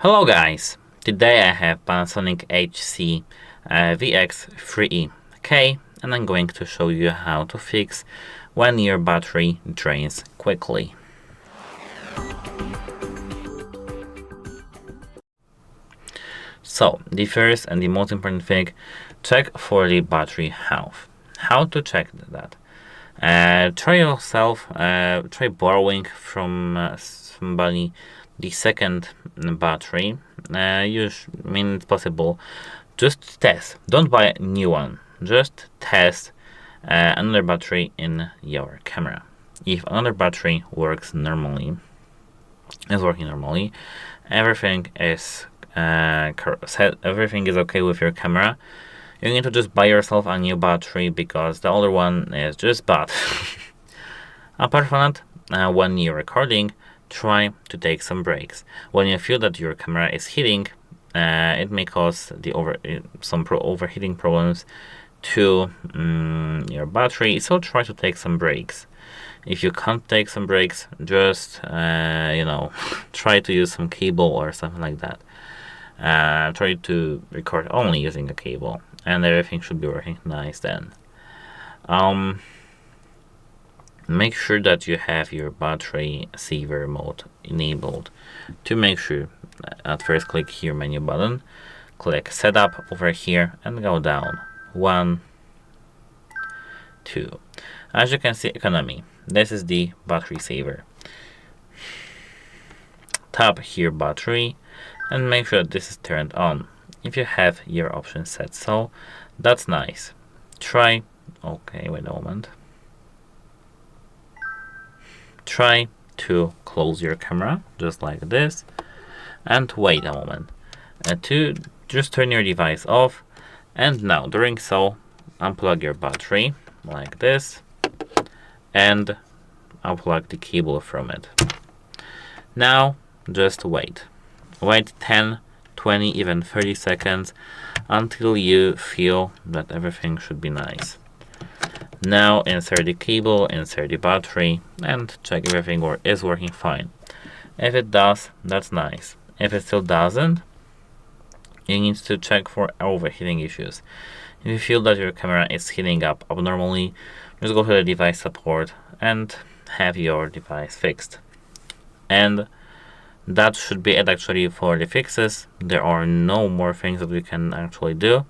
Hello guys, today I have Panasonic HC-VX3E-K and I'm going to show you how to fix when your battery drains quickly. So the first and the most important thing, check for the battery health. How to check that? Try borrowing from somebody the second battery. It's possible. Just test. Don't buy a new one. Just test another battery in your camera. If another battery works normally, everything is everything is okay with your camera, you need to just buy yourself a new battery because the older one is just bad. Apart from that, when you're recording, try to take some breaks. When you feel that your camera is heating, it may cause some overheating problems to your battery, so try to take some breaks. If you can't take some breaks, just try to use some cable or something like that. Try to record only using a cable, and everything should be working nice then. Make sure that you have your battery saver mode enabled. To make sure, at first click here menu button, click setup over here and go down 1, 2. As you can see, economy. This is the battery saver. Tap here battery and make sure this is turned on. If you have your options set so, that's nice. Try to close your camera just like this and wait a moment to just turn your device off, and now during so unplug your battery like this and unplug the cable from it. Now just wait 10, 20, even 30 seconds until you feel that everything should be nice. Now insert the cable, insert the battery, and check if everything is working fine. If it does, that's nice. If it still doesn't, you need to check for overheating issues. If you feel that your camera is heating up abnormally, just go to the device support and have your device fixed. And that should be it actually for the fixes. There are no more things that we can actually do.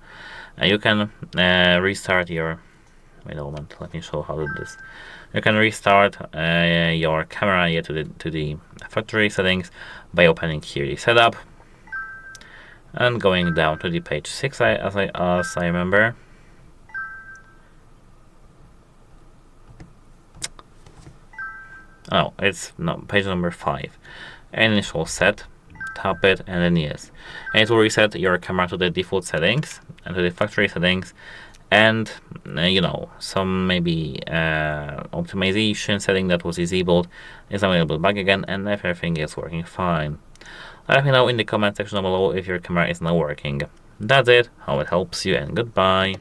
You can restart your wait a moment, let me show how to do this. You can restart your camera to the factory settings by opening here the setup and going down to the page 6 as I remember. Oh, it's no, page number 5. Initial set, tap it, and then yes. And it will reset your camera to the default settings and to the factory settings, and some maybe optimization setting that was disabled is available back again, and everything is working fine. Let me know in the comment section below if your camera is not working. That's it, how it helps you, and goodbye.